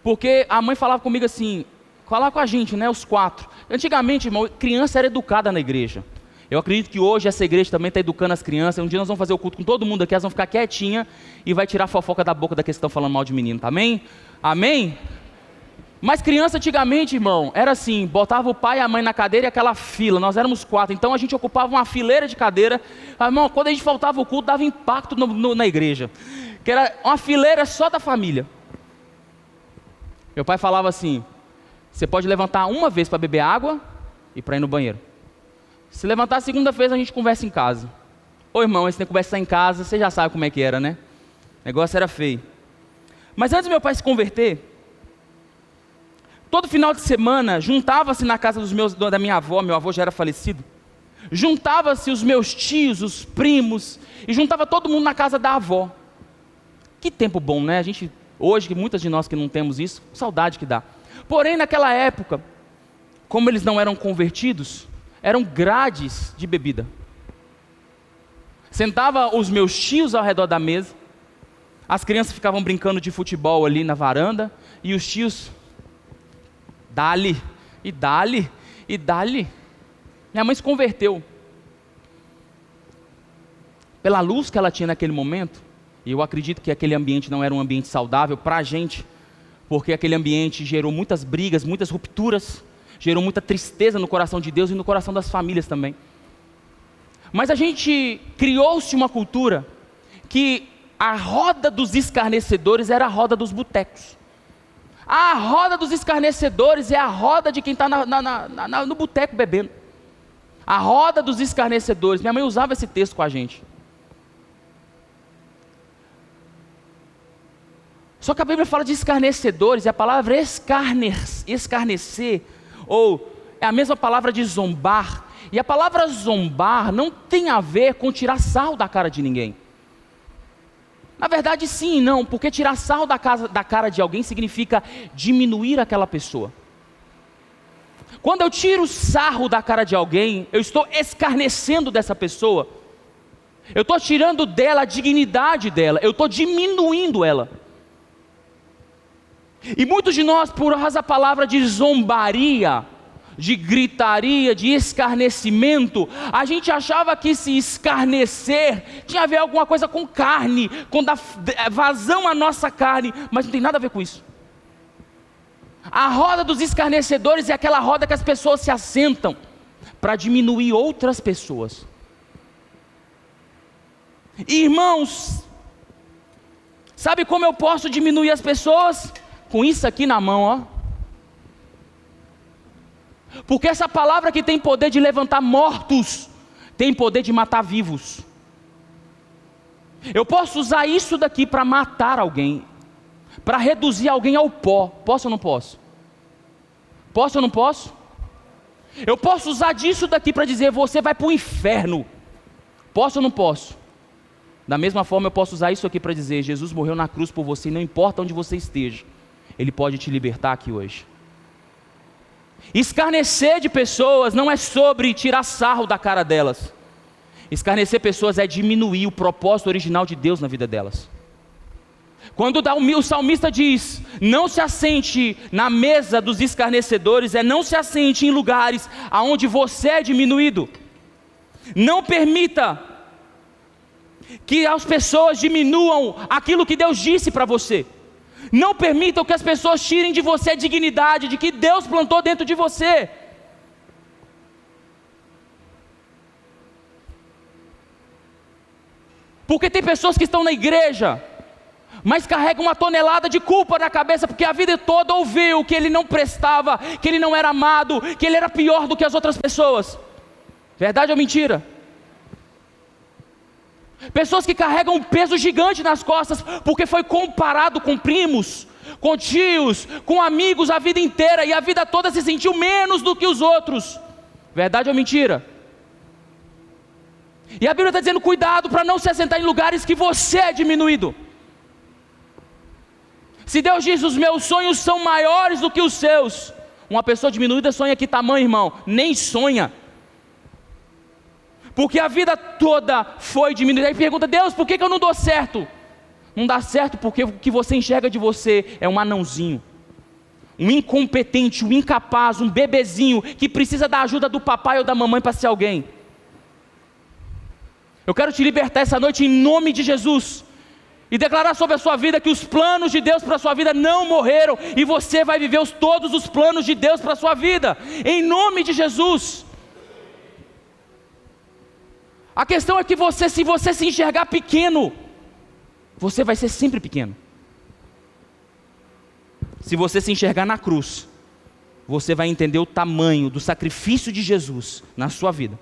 Porque a mãe falava comigo assim, falava com a gente, né, os 4. Antigamente, irmão, criança era educada na igreja. Eu acredito que hoje essa igreja também está educando as crianças. Um dia nós vamos fazer o culto com todo mundo aqui, elas vão ficar quietinhas e vai tirar a fofoca da boca daqueles que estão falando mal de menino, tá amém? Amém? Mas criança antigamente, irmão, era assim, botava o pai e a mãe na cadeira e aquela fila, nós éramos 4, então a gente ocupava uma fileira de cadeira. Irmão, quando a gente faltava o culto, dava impacto na igreja, que era uma fileira só da família. Meu pai falava assim: você pode levantar uma vez para beber água e para ir no banheiro. Se levantar a segunda vez, a gente conversa em casa. Ô irmão, esse conversa em casa, você já sabe como é que era, né? O negócio era feio. Mas antes do meu pai se converter, todo final de semana, juntava-se na casa da minha avó, meu avô já era falecido, juntava-se os meus tios, os primos, e juntava todo mundo na casa da avó. Que tempo bom, né? A gente, hoje, que muitas de nós que não temos isso, saudade que dá. Porém, naquela época, como eles não eram convertidos, eram grades de bebida. Sentava os meus tios ao redor da mesa, as crianças ficavam brincando de futebol ali na varanda, e os tios, dali, e dali, e dali. Minha mãe se converteu. Pela luz que ela tinha naquele momento, e eu acredito que aquele ambiente não era um ambiente saudável para a gente, porque aquele ambiente gerou muitas brigas, muitas rupturas, gerou muita tristeza no coração de Deus e no coração das famílias também. Mas a gente criou-se uma cultura que a roda dos escarnecedores era a roda dos botecos. A roda dos escarnecedores é a roda de quem está no boteco bebendo. A roda dos escarnecedores. Minha mãe usava esse texto com a gente. Só que a Bíblia fala de escarnecedores, e a palavra escarnecer, ou é a mesma palavra de zombar. E a palavra zombar não tem a ver com tirar sarro da cara de ninguém. Na verdade sim e não, porque tirar sarro da cara de alguém significa diminuir aquela pessoa. Quando eu tiro sarro da cara de alguém, eu estou escarnecendo dessa pessoa. Eu estou tirando dela a dignidade dela, eu estou diminuindo ela. E muitos de nós, por causa da palavra de zombaria, de gritaria, de escarnecimento, a gente achava que se escarnecer tinha a ver alguma coisa com carne, com dar vazão à nossa carne, mas não tem nada a ver com isso. A roda dos escarnecedores é aquela roda que as pessoas se assentam para diminuir outras pessoas. Irmãos, sabe como eu posso diminuir as pessoas? Com isso aqui na mão, ó. Porque essa palavra que tem poder de levantar mortos, tem poder de matar vivos. Eu posso usar isso daqui para matar alguém, para reduzir alguém ao pó. Posso ou não posso? Posso ou não posso? Eu posso usar disso daqui para dizer, você vai para o inferno. Posso ou não posso? Da mesma forma eu posso usar isso aqui para dizer, Jesus morreu na cruz por você, não importa onde você esteja, Ele pode te libertar aqui hoje. Escarnecer de pessoas não é sobre tirar sarro da cara delas. Escarnecer pessoas é diminuir o propósito original de Deus na vida delas. Quando o salmista diz, não se assente na mesa dos escarnecedores, não se assente em lugares onde você é diminuído. Não permita que as pessoas diminuam aquilo que Deus disse para você. Não permitam que as pessoas tirem de você a dignidade de que Deus plantou dentro de você. Porque tem pessoas que estão na igreja, mas carregam uma tonelada de culpa na cabeça, porque a vida toda ouviu que ele não prestava, que ele não era amado, que ele era pior do que as outras pessoas. Verdade ou mentira? Pessoas que carregam um peso gigante nas costas, porque foi comparado com primos, com tios, com amigos a vida inteira, e a vida toda se sentiu menos do que os outros. Verdade ou mentira? E a Bíblia está dizendo, cuidado para não se assentar em lugares que você é diminuído. Se Deus diz, os meus sonhos são maiores do que os seus, uma pessoa diminuída sonha que tamanho, irmão? Nem sonha. Porque a vida toda foi diminuída. Aí pergunta, Deus, por que eu não dou certo? Não dá certo porque o que você enxerga de você é um anãozinho, um incompetente, um incapaz, um bebezinho, que precisa da ajuda do papai ou da mamãe para ser alguém. Eu quero te libertar essa noite em nome de Jesus, e declarar sobre a sua vida que os planos de Deus para a sua vida não morreram, e você vai viver todos os planos de Deus para a sua vida, em nome de Jesus. A questão é que se você se enxergar pequeno, você vai ser sempre pequeno. Se você se enxergar na cruz, você vai entender o tamanho do sacrifício de Jesus na sua vida.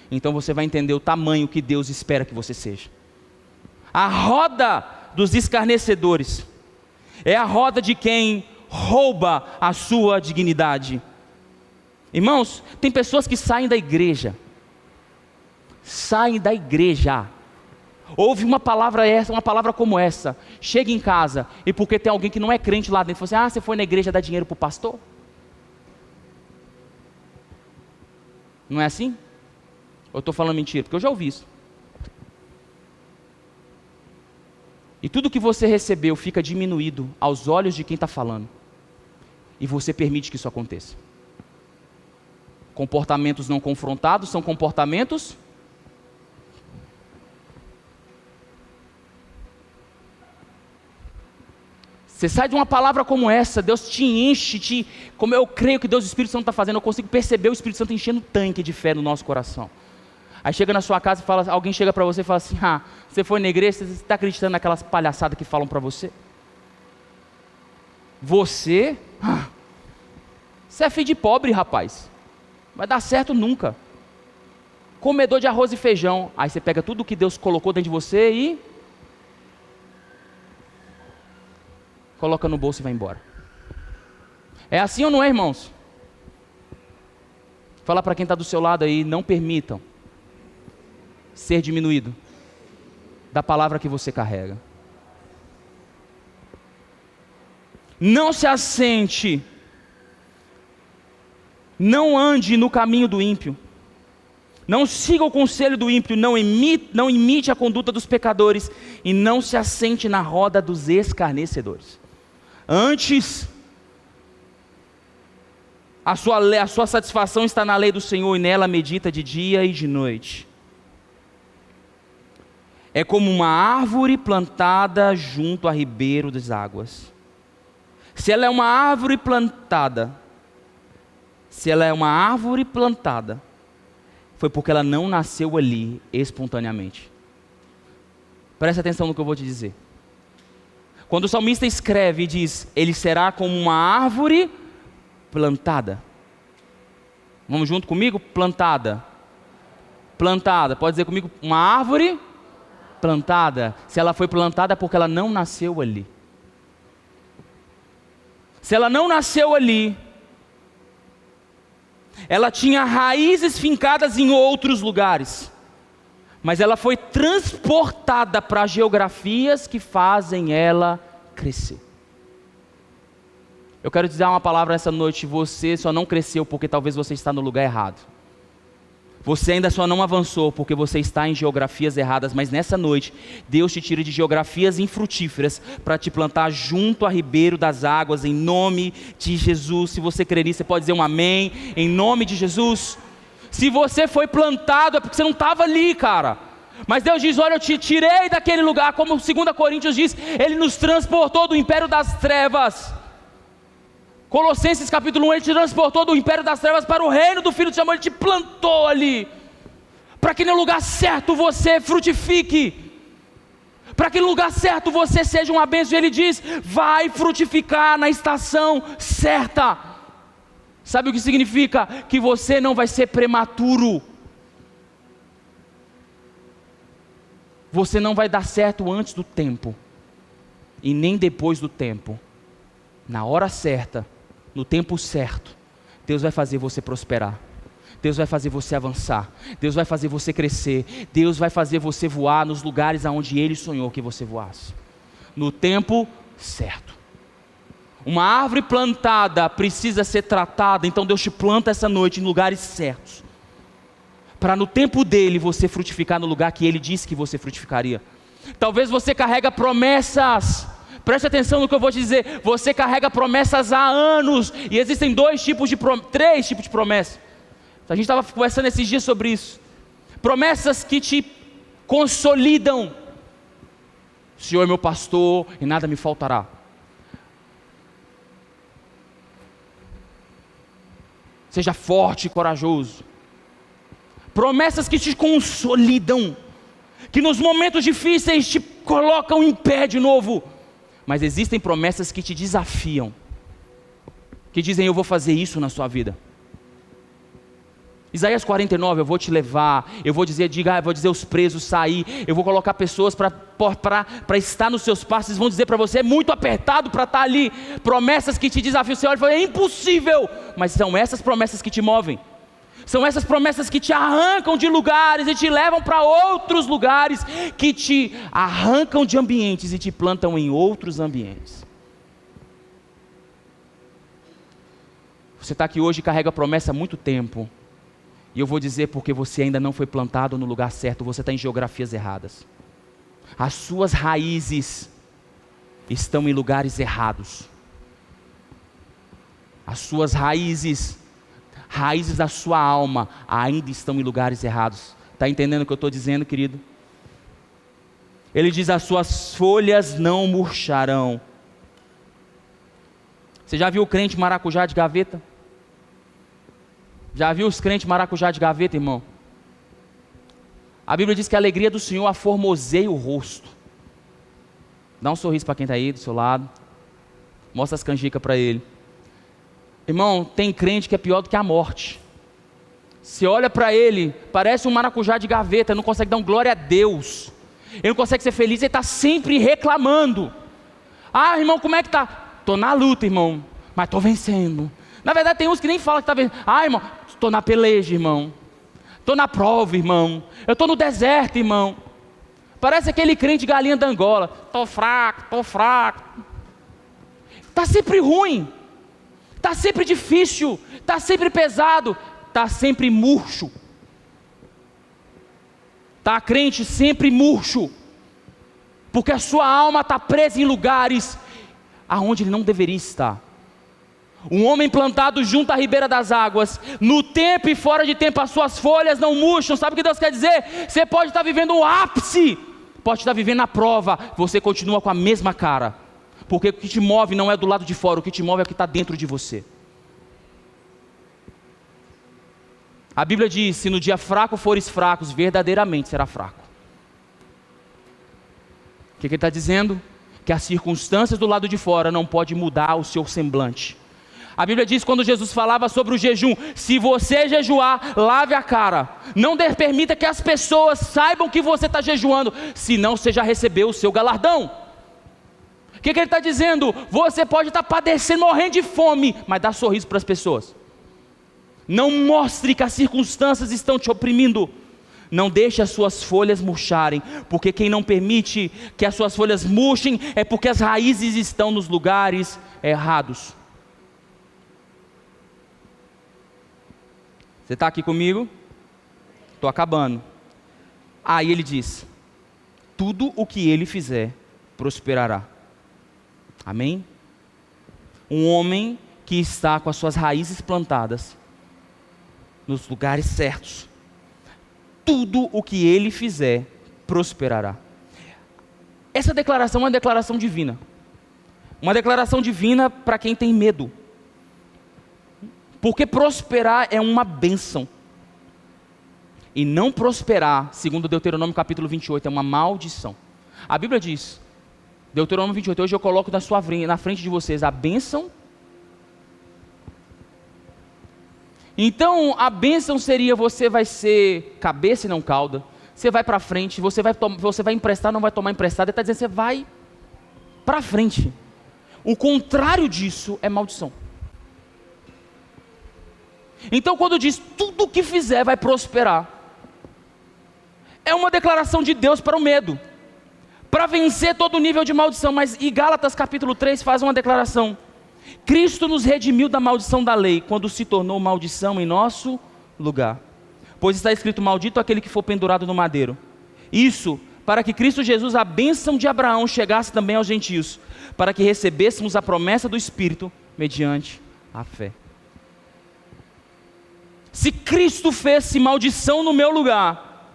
Então você vai entender o tamanho que Deus espera que você seja. A roda dos escarnecedores é a roda de quem rouba a sua dignidade. Irmãos, tem pessoas que saem da igreja, ouve uma palavra como essa, chega em casa, e porque tem alguém que não é crente lá dentro, fala assim, você foi na igreja dar dinheiro para o pastor? Não é assim? Ou eu estou falando mentira? Porque eu já ouvi isso. E tudo que você recebeu fica diminuído aos olhos de quem está falando, e você permite que isso aconteça. Comportamentos não confrontados são comportamentos. Você sai de uma palavra como essa, Deus te enche, como eu creio que Deus, o Espírito Santo está fazendo, eu consigo perceber o Espírito Santo enchendo um tanque de fé no nosso coração. Aí chega na sua casa e fala, alguém chega para você e fala assim, você foi na igreja, você está acreditando naquelas palhaçadas que falam para você? Você é filho de pobre, rapaz, vai dar certo nunca. Comedor de arroz e feijão. Aí você pega tudo que Deus colocou dentro de você e coloca no bolso e vai embora. É assim ou não é, irmãos? Fala para quem está do seu lado aí, não permitam ser diminuído da palavra que você carrega. Não se assente, não ande no caminho do ímpio, não siga o conselho do ímpio, não imite a conduta dos pecadores, e não se assente na roda dos escarnecedores. Antes, a sua satisfação está na lei do Senhor, e nela medita de dia e de noite. É como uma árvore plantada junto a ribeiro das águas. Se ela é uma árvore plantada, foi porque ela não nasceu ali espontaneamente. Presta atenção no que eu vou te dizer. Quando o salmista escreve e diz, ele será como uma árvore plantada. Vamos junto comigo? Plantada. Pode dizer comigo, uma árvore plantada. Se ela foi plantada é porque ela não nasceu ali. Se ela não nasceu ali, ela tinha raízes fincadas em outros lugares, mas ela foi transportada para geografias que fazem ela crescer. Eu quero dizer uma palavra essa noite, você só não cresceu porque talvez você está no lugar errado. Você ainda só não avançou porque você está em geografias erradas, mas nessa noite, Deus te tira de geografias infrutíferas para te plantar junto a ribeiro das águas, em nome de Jesus. Se você crer nisso, você pode dizer um amém, em nome de Jesus. Se você foi plantado, é porque você não estava ali, cara. Mas Deus diz, olha, eu te tirei daquele lugar, como 2 Coríntios diz, Ele nos transportou do império das trevas. Colossenses capítulo 1, Ele te transportou do império das trevas para o reino do Filho do seu amor, Ele te plantou ali, para que no lugar certo você frutifique, para que no lugar certo você seja uma bênção. E Ele diz, vai frutificar na estação certa. Sabe o que significa? Que você não vai ser prematuro, você não vai dar certo antes do tempo, e nem depois do tempo. Na hora certa, no tempo certo, Deus vai fazer você prosperar, Deus vai fazer você avançar, Deus vai fazer você crescer, Deus vai fazer você voar nos lugares aonde Ele sonhou que você voasse, no tempo certo. Uma árvore plantada precisa ser tratada, então Deus te planta essa noite em lugares certos, para no tempo dele você frutificar no lugar que Ele disse que você frutificaria. Talvez você carrega promessas, preste atenção no que eu vou te dizer, você carrega promessas há anos, e existem três tipos de promessas. A gente estava conversando esses dias sobre isso. Promessas que te consolidam. O Senhor é meu pastor e nada me faltará. Seja forte e corajoso. Promessas que te consolidam, que nos momentos difíceis te colocam em pé de novo. Mas existem promessas que te desafiam, que dizem, eu vou fazer isso na sua vida. Isaías 49, eu vou te levar, eu vou dizer os presos sair, eu vou colocar pessoas para estar nos seus passos, eles vão dizer para você, é muito apertado para estar ali. Promessas que te desafiam, você olha e fala, é impossível, mas são essas promessas que te movem, são essas promessas que te arrancam de lugares e te levam para outros lugares, que te arrancam de ambientes e te plantam em outros ambientes. Você está aqui hoje e carrega a promessa há muito tempo, e eu vou dizer porque você ainda não foi plantado no lugar certo, você está em geografias erradas. As suas raízes estão em lugares errados. As suas raízes da sua alma ainda estão em lugares errados. Está entendendo o que eu estou dizendo, querido? Ele diz, as suas folhas não murcharão. Você já viu o crente maracujá de gaveta? Já viu os crentes maracujá de gaveta, irmão? A Bíblia diz que a alegria do Senhor aformoseia o rosto. Dá um sorriso para quem está aí do seu lado. Mostra as canjicas para ele. Irmão, tem crente que é pior do que a morte. Você olha para ele, parece um maracujá de gaveta, não consegue dar um glória a Deus. Ele não consegue ser feliz, ele está sempre reclamando. Ah, irmão, como é que está? Estou na luta, irmão, mas estou vencendo. Na verdade tem uns que nem falam que está vencendo. Ah, irmão, estou na peleja, irmão. Estou na prova, irmão. Eu estou no deserto, irmão. Parece aquele crente galinha da Angola. Estou fraco. Está sempre ruim. Está sempre difícil. Está sempre pesado. Está sempre murcho. Está crente sempre murcho. Porque a sua alma está presa em lugares aonde ele não deveria estar. Um homem plantado junto à ribeira das águas, no tempo e fora de tempo as suas folhas não murcham. Sabe o que Deus quer dizer? Você pode estar vivendo um ápice, pode estar vivendo a prova, você continua com a mesma cara, porque o que te move não é do lado de fora, o que te move é o que está dentro de você. A Bíblia diz, se no dia fraco fores fracos, verdadeiramente será fraco. O que ele está dizendo? Que as circunstâncias do lado de fora não podem mudar o seu semblante. A Bíblia diz, quando Jesus falava sobre o jejum, se você jejuar, lave a cara, não permita que as pessoas saibam que você está jejuando, senão você já recebeu o seu galardão. O que ele está dizendo? Você pode estar padecendo, morrendo de fome, mas dá sorriso para as pessoas. Não mostre que as circunstâncias estão te oprimindo. Não deixe as suas folhas murcharem, porque quem não permite que as suas folhas murchem é porque as raízes estão nos lugares errados. Você está aqui comigo? Estou acabando. Aí ele diz, tudo o que ele fizer prosperará. Amém? Um homem que está com as suas raízes plantadas, nos lugares certos, tudo o que ele fizer prosperará. Essa declaração é uma declaração divina. Uma declaração divina para quem tem medo. Porque prosperar é uma bênção. E não prosperar, segundo Deuteronômio capítulo 28, é uma maldição. A Bíblia diz, Deuteronômio 28, hoje eu coloco na frente de vocês a bênção. Então, a bênção seria: você vai ser cabeça e não cauda, você vai para frente, você vai emprestar, não vai tomar emprestado. Ele está dizendo: você vai para frente. O contrário disso é maldição. Então, quando diz tudo o que fizer vai prosperar, é uma declaração de Deus para o medo, para vencer todo nível de maldição. Mas em Gálatas capítulo 3 faz uma declaração: Cristo nos redimiu da maldição da lei, quando se tornou maldição em nosso lugar. Pois está escrito: maldito aquele que for pendurado no madeiro. Isso, para que Cristo Jesus, a bênção de Abraão, chegasse também aos gentios, para que recebêssemos a promessa do Espírito, mediante a fé. Se Cristo fez maldição no meu lugar,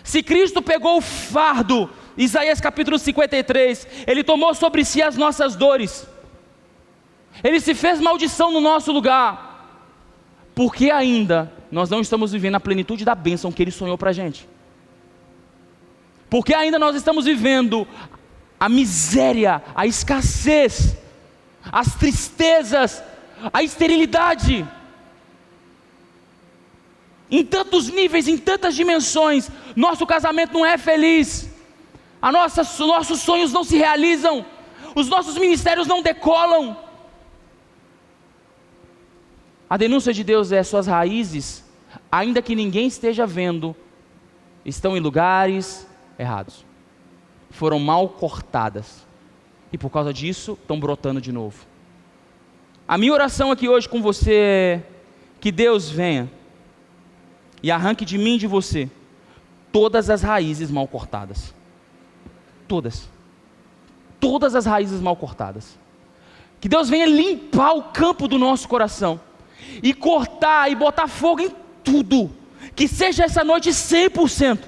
se Cristo pegou o fardo, Isaías capítulo 53, Ele tomou sobre si as nossas dores, Ele se fez maldição no nosso lugar, porque ainda nós não estamos vivendo a plenitude da bênção que Ele sonhou para a gente, porque ainda nós estamos vivendo a miséria, a escassez, as tristezas, a esterilidade, em tantos níveis, em tantas dimensões. Nosso casamento não é feliz, nossos sonhos não se realizam, os nossos ministérios não decolam. A denúncia de Deus é: suas raízes, ainda que ninguém esteja vendo, estão em lugares errados, foram mal cortadas, e por causa disso estão brotando de novo. A minha oração aqui hoje com você é que Deus venha e arranque de mim e de você todas as raízes mal cortadas. Todas as raízes mal cortadas. Que Deus venha limpar o campo do nosso coração e cortar e botar fogo em tudo. Que seja essa noite 100%,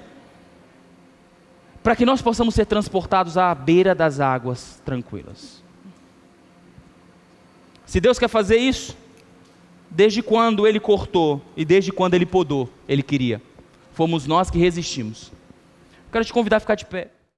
para que nós possamos ser transportados à beira das águas tranquilas. Se Deus quer fazer isso, desde quando Ele cortou e desde quando Ele podou, Ele queria. Fomos nós que resistimos. Quero te convidar a ficar de pé.